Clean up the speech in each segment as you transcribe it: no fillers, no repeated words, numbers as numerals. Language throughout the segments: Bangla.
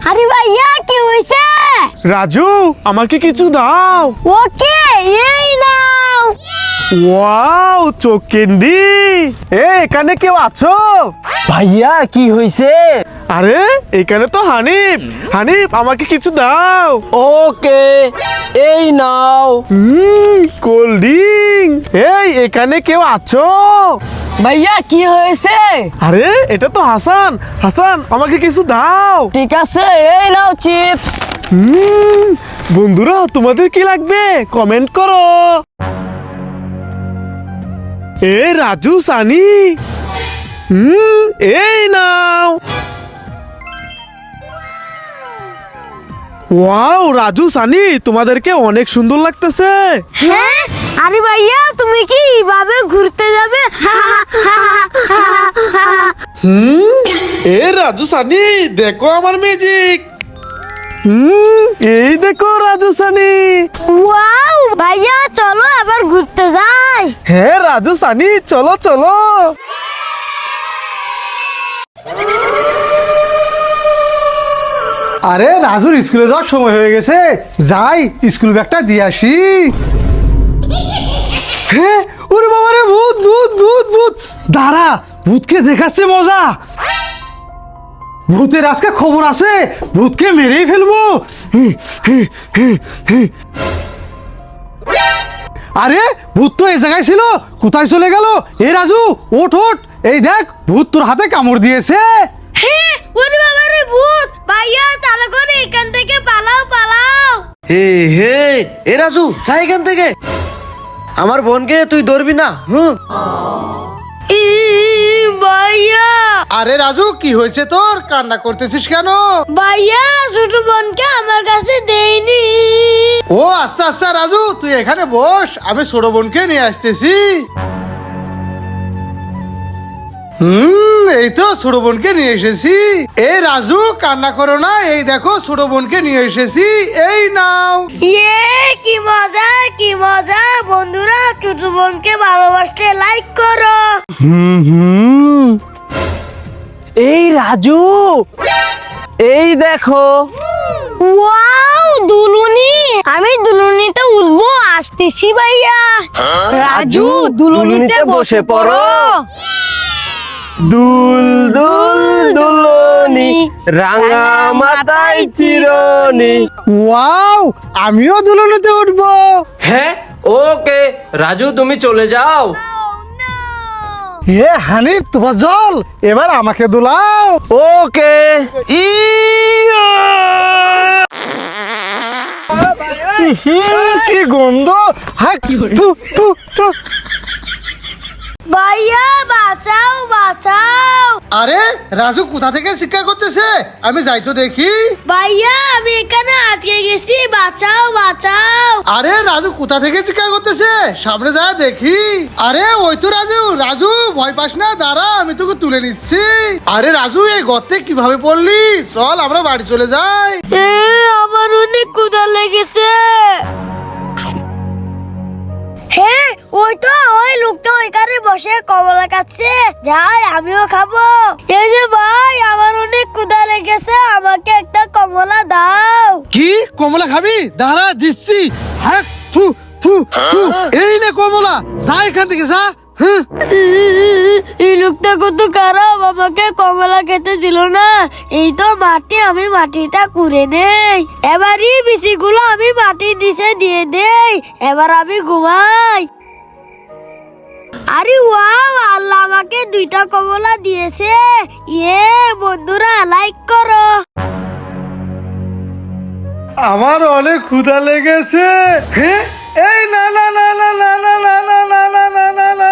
আরে ভাইয়া কি হইছে? রাজু আমাকে কিছু দাও। ওকে এই নাও। ওয়াও চোখ ক্যান্ডি। এখানে কেউ আছো? ভাইয়া কি হয়েছে? আরে এখানে তো হানিফ। হানিফ আমাকে কিছু দাও। ওকে এই নাও। Cold drink. এখানে কেউ আছো? ভাইয়া কি হয়েছে? আরে এটা তো হাসান। হাসান আমাকে কিছু দাও। ঠিক আছে এই নাও চিপস। বন্ধুরা তোমাদের কি লাগবে কমেন্ট করো। রাজু সানি এই নাও। ওয়াও রাজু সানি তোমাদেরকে অনেক সুন্দর লাগতেছে। হ্যাঁ আরে ভাইয়া তুমি কি এইভাবে ঘুরতে যাবে? রাজু সানি দেখো আমার ম্যাজিক। এই দেখো রাজু সানি। ওয়াও ভাইয়া চলো আবার ঘুরতে যাই। হ্যাঁ রাজু সানি চলো চলো। আরে রাজুর স্কুলে যাওয়ার সময় হয়ে গেছে, যাই স্কুল ব্যাগটা দিয়ে আসি। হ্যাঁ ওরে বাবা রে, ভূত ভূত ভূত ভূত। দাঁড়া, ভূতকে দেখাচ্ছে মজা। ভূতের আজকে খবর আছে, ভূতকে মেরেই ফেলবো। আরে ভূত তো এই জায়গায় ছিল, কোথায় চলে গেল? রাজু ওঠ ওঠ, এই দেখ ভূত তোর হাতে কামড় দিয়েছে। হ্যাঁ ওরে বাবা রে ভূত। ভাইয়া চালু করে এখান থেকে পালাও পালাও। হে রাজু যা এখান থেকে। আমার বোনকে তুই ধরবি না। ভাইয়া আরে রাজু কি হয়েছে তোর, কান্না করতেছিস কেন? ভাইয়া ছোট বোনকে আমার কাছে দেয়নি। ও আচ্ছা আচ্ছা রাজু তুই এখানে বস, আমি ছোট বোনকে নিয়ে আসতেছি। এই তো ছোট বোনকে নিয়ে এসেছি। এই রাজু কান্না করো না, এই দেখো ছোট বোনকে নিয়ে এসেছি, এই নাও। কি মজা কি মজা। বন্ধুরা ছোট বোনকে ভালোবাসতে লাইক করো। এই রাজু এই দেখো। ওয়াও দুলুনি। আমি দুলুনিতে উঠবো, আসতেছি ভাইয়া। রাজু দুলুনিতে বসে পড়ো। দুল দুল দুলনি রাঙা মাথায় চিরনি। ওয়াও আমিও দুলনিতে উঠবো। হ্যাঁ ওকে রাজু তুমি চলে যাও। হানিফ তোমার জল, এবার আমাকে দুলাও। ওকে কি গন্ধ। হ্যাঁ থু থু থু। ভাইয়া বাঁচাও বাঁচাও। আরে রাজু কোথা থেকে শিকার করতেছে, আমি যাই তো দেখি। ভাইয়া আমি এখানে আটকে গেছি, বাঁচাও বাঁচাও। আরে রাজু কোথা থেকে শিকার করতেছে, সামনে যা দেখি। আরে ওই তো রাজু। রাজু ভয় পাস না, দাঁড়া আমি তোকে তুলে নিচ্ছি। আরে রাজু এই গর্তে কিভাবে পড়লি, চল আমরা বাড়ি চলে যাই। আমার অনেক ক্ষুধা লেগেছে। হ্যাঁ ওই তো ওই লোকটা ওইখানে বসে কমলা খাচ্ছে, যাই আমিও খাবো। এই যে ভাই আমার অনেক ক্ষুধা লেগেছে, আমাকে একটা কমলা দাও। কি কমলা খাবি, দাঁড়া দিচ্ছি। হ্যাঁ থু থু থু। এই নে কমলা, যা এখান থেকে যা। এই লোকটা কত খারাপ, আমাকে কমলা খেতে দিল না। এই তো মাটি, আমি মাটিটা কুড়ে নেই। এবারই বিচিগুলো আমি মাটির নিচে দিয়ে দেই, এবার আমি ঘুমাই। আরে ওয়াও আল্লাহ আমাকে 2টা কমলা দিয়েছে। বন্ধুরা লাইক করো। আমার অনেক ক্ষুধা লেগেছে। হ্যাঁ এই না না না না না না না না না না না না না।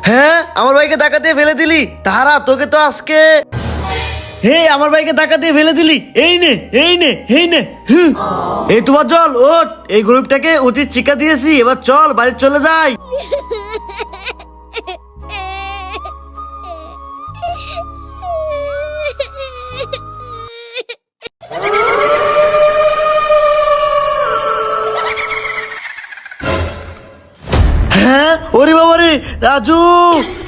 হ্যাঁ আমার ভাইকে ধাক্কা দিয়ে ফেলে দিলি, তারা তোকে তো আজকে। আমার ভাইকে ধাক্কা দিয়ে ফেলে দিলি, এই নে এই নে এই নে। এই তোমার জল, ওঠ। এই গরিবটাকে উচিত শিক্ষা দিয়েছি, এবার চল বাড়ি চলে যাই। ওরে বাবারে রাজু,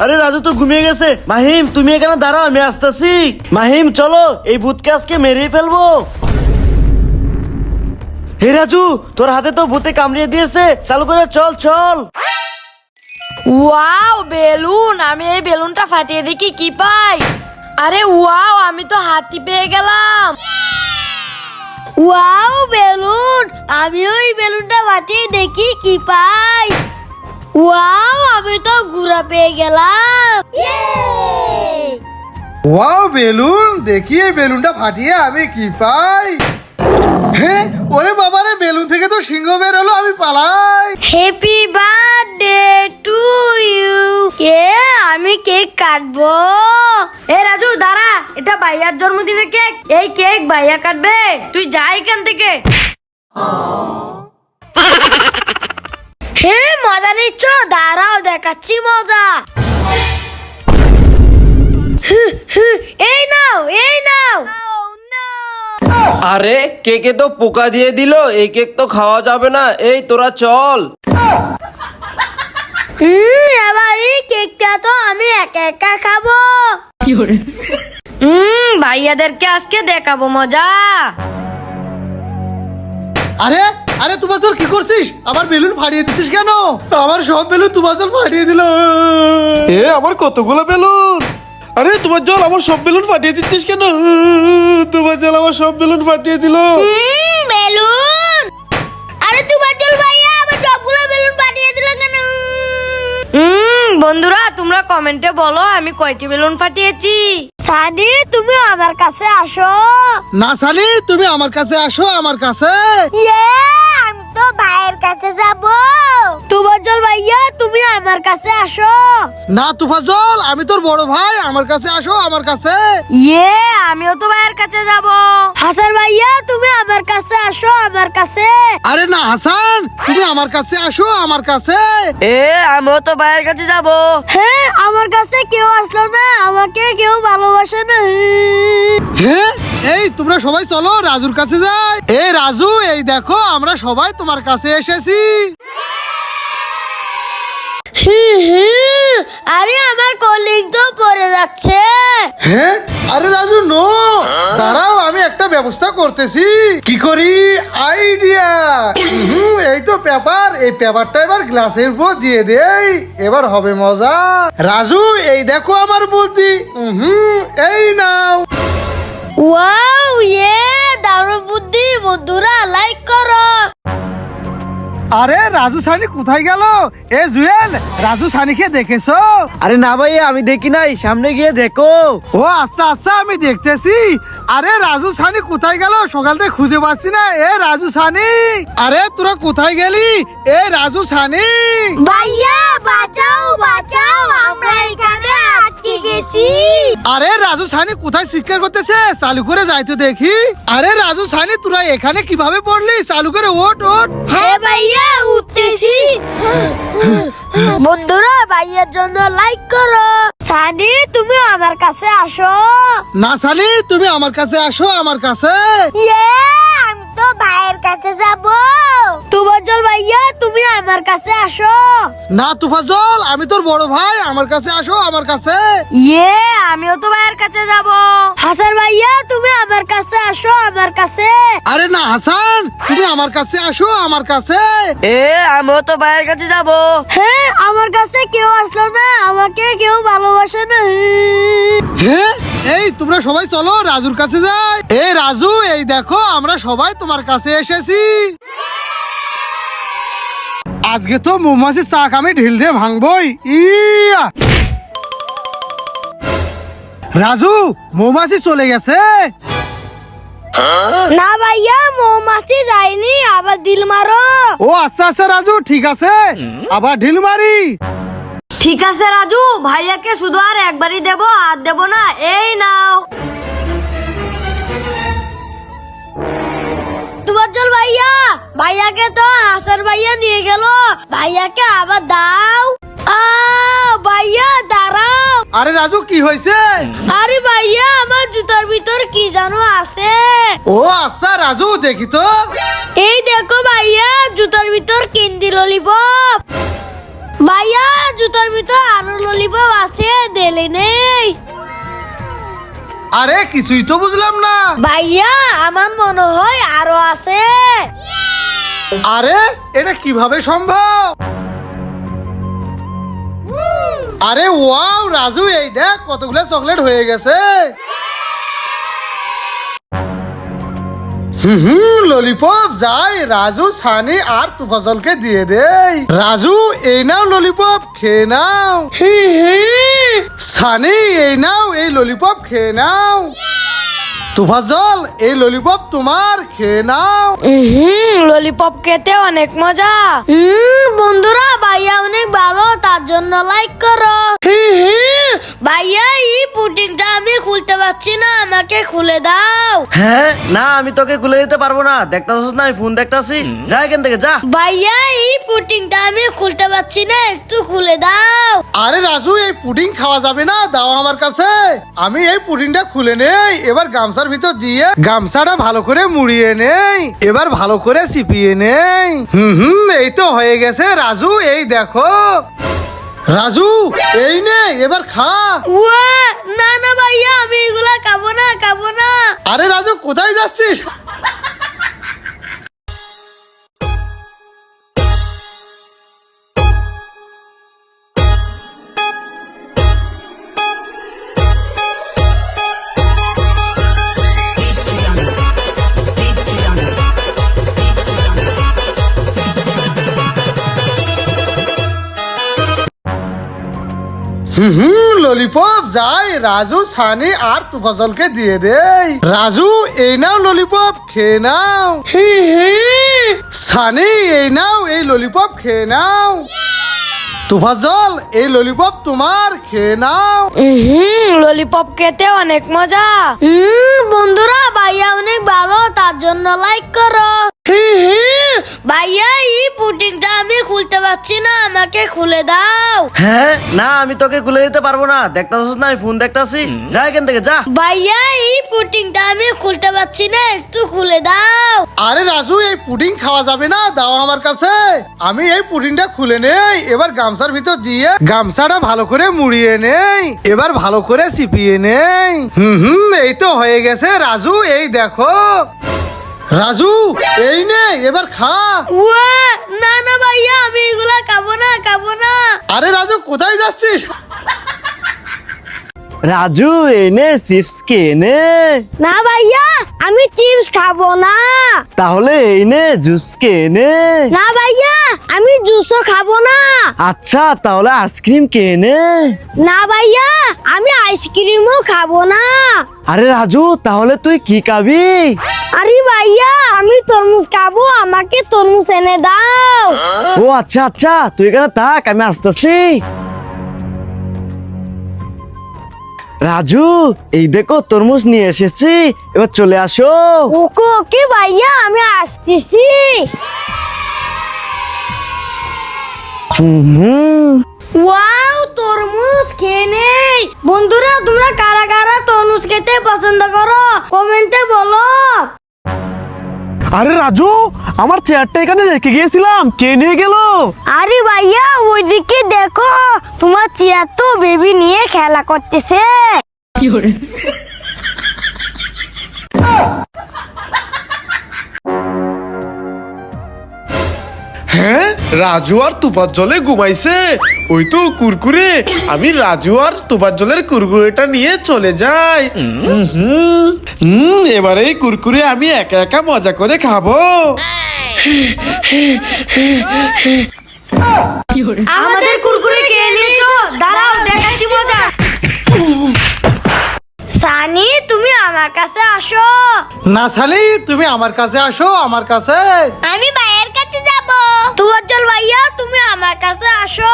আরে রাজু তো ঘুমিয়ে গেছে। মাহিম তুমি এখানে দাঁড়াও, আমি আসতেছি। মাহিম চলো, এই ভূতকে আজকে মেরেই ফেলবো। হে রাজু, তোর হাতে তো ভূতে কামড়িয়ে দিয়েছে, চালু করে চল চল। ওয়াও বেলুন, আমি এই বেলুনটা ফাটিয়ে দেখি কি পাই। আরে ওয়াও, আমি তো হাতি পেয়ে গেলাম। ওয়াও বেলুন, আমি ওই বেলুনটা ফাটিয়ে দেখি কি পাই। ওয়াও, আমি তো ঘোড়া পেয়ে গেলাম। ওয়াও বেলুন, দেখি এই বেলুনটা ফাটিয়ে আমি কি পাই। হ্যাঁ, ওরে বাবারে, বেলুন থেকে তো সিংহ বের হলো, আমি পালাই। Happy birthday to you. আমি কেক কাটবো। এ রাজু দাঁড়া, এটা ভাইয়ার জন্মদিনের কেক, এই কেক ভাইয়া কাটবে, তুই যা এখান থেকে। হে মজা নিচ্ছ, দাঁড়াও দেখাচ্ছি মজা। এই নাও, এই নাও। আরে কেকে তো পোকা দিয়ে দিল, এই কেক তো খাওয়া যাবে না। এই তোরা চল। এবার এই কেকটা তো আমি একা একা খাবো। ভাইয়াদেরকে আজকে দেখাবো মজা। আরে আরে তুবাচল, কি করছিস? আমার বেলুন ফাটিয়ে দিছিস কেন? আমার সব বেলুন তুবাচল ফাটিয়ে দিল। এ আমার কতগুলো বেলুন! আরে তোমার জল আমার সব বেলুন ফাটিয়ে দিচ্ছিস কেন? তোমার জল আমার সব বেলুন ফাটিয়ে দিল। বেলুন, আরে তোমার জল ভাইয়া আমার সবগুলো বেলুন ফাটিয়ে দিল কেন? বন্ধুরা তোমরা কমেন্টে বলো আমি কয়টি বেলুন ফাটিয়েছি। সানি তুমি আমার কাছে আসো। না সানি, তুমি আমার কাছে আসো, আমার কাছে। আমি তো ভাইয়ের কাছে যাব। তোমার জল ভাইয়া তুমি আমার কাছে আসো। না তুফাজল, আমি তোর বড় ভাই, আমার কাছে আসো, আমার কাছে। আমিও তো ভাইয়ের কাছে যাব। হাসান ভাইয়া তুমি আমার কাছে আসো, আমার কাছে। আরে না হাসান, তুমি আমার কাছে আসো, আমার কাছে। আমিও তো ভাইয়ের কাছে যাব। হ্যাঁ, আমার কাছে কেউ আসলো না, আমাকে কেউ ভালোবাসে না। হ্যাঁ, এই তোমরা সবাই চলো রাজুর কাছে যাই। এই রাজু, এই দেখো আমরা সবাই তোমার কাছে এসেছি। আরে আমার কলিং তো পড়ে যাচ্ছে। হ্যাঁ, আরে রাজু নো, দাঁড়াও আমি একটা ব্যবস্থা করতেছি। কি করি? আইডিয়া। এই তো পেপার, এই পেপারটা এবার গ্লাসের উপর দিয়ে দেই, এবার হবে মজা। রাজু, এই দেখো আমার বুদ্ধি। এই নাও। ওয়াও, দারুণ বুদ্ধি। বন্ধুরা লাইক করো। আরে রাজু সানি কোথায় গেল? এ জুয়েল, রাজু সানিকে দেখেছো? আরে না ভাই, আমি দেখি নাই, সামনে গিয়ে দেখো। ও আচ্ছা আচ্ছা, আমি দেখতেছি। আরে রাজু সানি কোথায় গেল? সকাল থেকে খুঁজে পাচ্ছি না। এ রাজু সানি, আরে তোরা কোথায় গেলি? এ রাজু সানি। ভাইয়া বাঁচাও, বাঁচাও, আমরা এখানে আটকে গেছি। আরে রাজু সানি কোথায় শিকার করতেছে? চালু করে যাই তো দেখি। আরে রাজু সানি, তোরা এখানে কিভাবে পড়লি? চালু করে ওঠ ওঠ। হ্যাঁ ভাইয়া, উঠতেছি। বন্ধুরা ভাইয়ার জন্য লাইক করো। সানি তুমি আমার কাছে আসো। না সানি, তুমি আমার কাছে আসো, আমার কাছে। আমি তো ভাইয়ের কাছে যাব। তোমার জল ভাইয়া তুমি আমার কাছে আসো। না তুফাজল, আমি তোর বড় ভাই, আমার কাছে আসো, আমার কাছে। আমিও তো ভাইয়ের কাছে যাব। হাসান ভাইয়া তুমি আমার কাছে আসো, আমার কাছে। আরে না হাসান, তুমি আমার কাছে আসো, আমার কাছে। আমিও তো ভাইয়ের কাছে যাব। হ্যাঁ, আমার কাছে কেউ আসলো না, আমাকে কেউ ভালোবাসে না। হ্যাঁ, এই তোমরা সবাই চলো রাজুর কাছে যাই। এই রাজু, এই দেখো আমরা সবাই তোমার কাছে এসেছি। আজকে তো মৌমাছির চাক আমি ঢিল দিয়ে ভাঙবই। ইয়া রাজু, মৌমাছি চলে গেছে। না ভাইয়া, মৌমাছি যায়নি, আবার দিল মারো। ও আচ্ছা আচ্ছা রাজু, ঠিক আছে, আবার ঢিল মারি। ঠিক আছে রাজু, ভাইয়াকে শুধু আর একবারই দেবো, আর দেবো না। এই নাও। তুবাজ্জল ভাইয়া, ভাইয়াকে তো হাসান ভাইয়া নিয়ে গেল, ভাইয়াকে আবার দাও। ভাইয়া দাঁড়াও। আরে রাজু, কি হয়েছে? আরে ভাইয়া, আমার জুতার ভিতর কি জানো আছে। ও আচ্ছা রাজু, দেখি তো। এই দেখো ভাইয়া, জুতার ভিতর ক্যান্ডি ললিপপ। ভাইয়া জুতার ভিতর আরো ললিপপ আছে, দিলে নেই। আরে কিছুই তো বুঝলাম না। ভাইয়া আমার মনে হয় আরো আছে। আরে এটা কিভাবে সম্ভব? আরে ওয়াও রাজু, এই দেখ কতগুলো চকলেট হয়ে গেছে। ললিপপ যাই রাজু, সানি আর তুফাজলকে দিয়ে দেই। রাজু এই নাও ললিপপ, খেয়ে নাও। সানি এই নাও, এই ললিপপ খেয়ে নাও। তুফাজল এই ললিপপ তোমার, খেয়ে নাও। ললিপপ খেতে অনেক মজা। বন্ধুরা ভাইয়া অনেক ভালো, তার জন্য লাইক করো। ভাইয়া এই পুডিংটা আমি খুলতে পারছি না, আমাকে খুলে দাও। হ্যাঁ না, আমি তোকে খুলে দিতে পারবো না। দেখতাছিস না আমি ফোন দেখতাছি, যা এখান থেকে যা। ভাইয়া এই পুডিংটা আমি খুলতে পারছি না, একটু খুলে দাও। আরে রাজু এই পুডিং খাওয়া যাবে না, দাও আমার কাছে। আমি এই পুডিংটা খুলে নেই, এবার গামছার ভিতর দিয়ে গামছাটা ভালো করে মুড়িয়ে নেই, এবার ভালো করে চিপিয়ে নেই। এই তো হয়ে গেছে রাজু, এই দেখো। রাজু এই নে, এবার খা। ওয়া, না না ভাইয়া আমি এগুলা খাবো না, খাবো না। আরে রাজু কোথায় যাচ্ছিস? ললিপপ যাই রাজু, সানি আর তুফাজলকে দিয়ে দেই। রাজু এই নাও ললিপপ, খেয়ে নাও। সানি এই নাও, এই ললিপপ খেয়ে নাও। তুফাজল এই ললিপপ তোমার, খেয়ে নাও। ললিপপ খেতে অনেক মজা। বন্ধুরা ভাইয়া অনেক ভালো, তার জন্য লাইক করো। ভাইয়া এই পুডিংটা আমি খুলতে পারছি না, আমাকে খুলে দাও। হ্যাঁ না, আমি তোকে খুলে দিতে পারবো না। দেখতাছিস না আমি ফোন দেখতাছি, যা এখান থেকে যা। ভাইয়া এই পুডিংটা আমি খুলতে পারছি না, একটু খুলে দাও। আরে রাজু এই পুডিং খাওয়া যাবে না, দাও আমার কাছে। আমি এই পুডিংটা খুলে নেই, এবার গামছার ভিতর দিয়ে গামছাটা ভালো করে মুড়িয়ে নেই, এবার ভালো করে চিপিয়ে নেই। এই তো হয়ে গেছে রাজু, এই দেখো। রাজু এই নে, এবার খা। ওয়া, না না ভাইয়া আমি এগুলা খাবো না, খাবো না। আরে রাজু কোথায় যাচ্ছিস? রাজু এনে চিপস কেনে। না ভাইয়া আমি চিপস খাবো না। তাহলে এনে জুস কেনে। না ভাইয়া আমি জুসও খাবো না। আচ্ছা তাহলে আইসক্রিম কেনে। না ভাইয়া আমি আইসক্রিমও খাবো না। আরে রাজু তাহলে তুই কি খাবি? আরে ভাইয়া আমি তরমুজ খাবো, আমাকে তরমুজ এনে দাও। ও আচ্ছা আচ্ছা, তুই এখানে থাক, আমি আসতেছি। রাজু এই দেখো তরমুজ নিয়ে এসেছি, এবার চলে আসো। ওকে ওকে ভাইয়া আমি আসতেছি। ওয়াও তরমুজ খেয়ে নেই। বন্ধুরা তোমরা কারা কারা তরমুজ খেতে পছন্দ করো কমেন্টে বলো। আরে রাজু, আমার চেয়ারটা এখানে রেখে গিয়েছিলাম, কে নিয়ে গেল? আরে ভাইয়া ওইদিকে দেখো, তোমার চেয়ার তো বেবি নিয়ে খেলা করতেছে। হ্যাঁ, রাজু আর তুপার জলে ঘুমাইছে। ওই তো কুরকুরে, আমি রাজু আর তুপার জলের কুরকুরেটা নিয়ে চলে যাই। এবারে এই কুরকুরে আমি একা একা মজা করে খাবো। আমাদের কুরকুরে কে নিয়েছো? দাঁড়াও দেখাচ্ছি মজা। সানি তুমি আমার কাছে আসো। না সানি তুমি আমার কাছে আসো, আমার কাছে। আমি ভাইয়ের কাছে যাব। তুফাজ্জল ভাইয়া তুমি আমার কাছে আসো।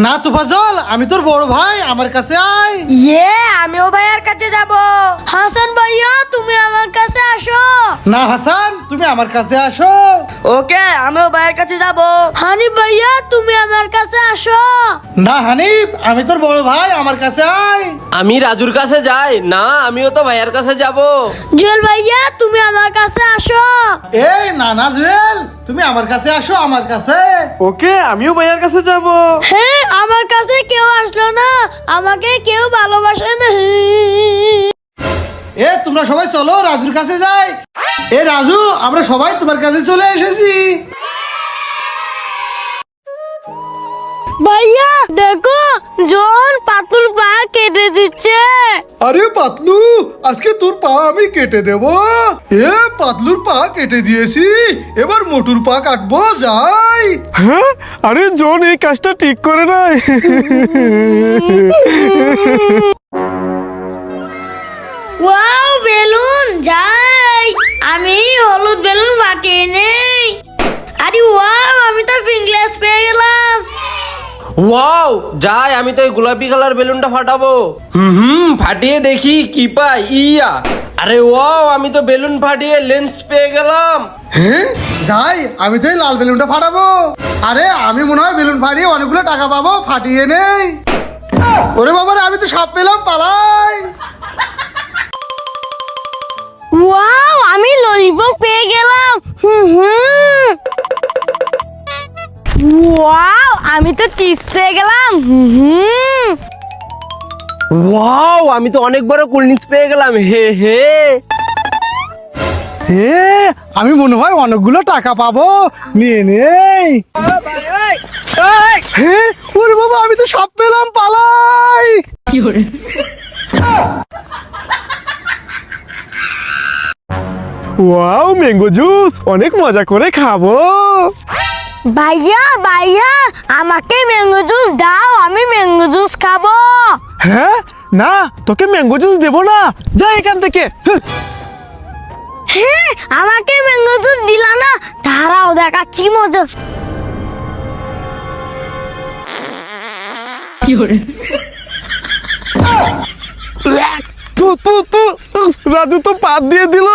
না তুফাজল, আমি তোর বড় ভাই, আমার কাছে আয়। ইয়ে আমিও ভাইয়ার কাছে যাব। হাসান ভাইয়া তুমি আমার কাছে আসো। না হাসান তুমি আমার কাছে আসো। ওকে, আমিও ভাইয়ের কাছে যাব। হানিফ ভাইয়া তুমি আমার কাছে আসো। না হানিফ, আমি তোর বড় ভাই, আমার কাছে আয়। আমি রাজুর কাছে যাই না, আমিও তো ভাইয়ার কাছে যাব। জুয়েল ভাইয়া তুমি আমার কাছে আসো। এই না না জুয়েল, তুমি আমার কাছে আসো, আমার কাছে। ওকে, আমিও ভাইয়ার কাছে যাব। হ্যাঁ, আমার কাছে কেউ আসলো না, আমাকে কেউ ভালোবাসে না। এ তোমরা সবাই চলো রাজুর কাছে যাই। এ রাজু, আমরা সবাই তোমার কাছে চলে এসেছি। ভাইয়া দেখো, জন পাতুর পা কেটে দিচ্ছে। আরে পাতলু, আজকে তোর পা আমি কেটে দেব। এ পাতলুর পা কেটে দিয়েছি, এবার মোটুর পা কাটবো, যাই। হ্যাঁ, আরে জন এই কাজটা ঠিক করে নাই। ওয়াও, বেলুন যাই, আমি হলুদ বেলুন ফাটিয়ে নেই। আরে ওয়াও, আমি তো ফিঙ্গলেস পেয়ে গেলাম। ওয়াও, যাই আমি তো এই গোলাপি কালার বেলুনটা ফাটাবো। ফাটিয়ে দেখি কি পাই। ইয়া, আরে ওয়াও, আমি তো বেলুন ফাটিয়ে লেন্স পেয়ে গেলাম। হ্যাঁ, যাই, আমি তো এই লাল বেলুনটা ফাটাবো। আরে আমি মনে হয় বেলুন ফাটিয়ে অনেকগুলো টাকা পাবো, ফাটিয়ে নেই। ওরে বাবারে, আমি তো সাপ পেলাম, পালাই। ওয়াও, আমি ললিপপ পেয়ে গেলাম। ওয়াও, আমি তো চিপস পেয়ে গেলাম। ওয়াও, আমি তো অনেক বড় কোল্ড ড্রিঙ্কস পেয়ে গেলাম। হে হে। হে, আমি মনে হয় অনেকগুলো টাকা পাবো, নিয়ে নেই। হ্যাঁ, ওরে বাবা, আমি তো সাপ পেলাম, পালাই। ওয়াও, ম্যাঙ্গো জুস অনেক মজা করে খাবো। ভাইয়া ভাইয়া, আমাকে ম্যাঙ্গো জুস দাও, আমি ম্যাঙ্গো জুস খাবো। হ্যাঁ, না, তোকে ম্যাঙ্গো জুস দেবো না, যা এখান থেকে। হ্যাঁ, আমাকে ম্যাঙ্গো জুস দিলা না, তারাও দেখাচ্ছি মজা। তু তু তু, রাজু তো পাত দিয়ে দিল।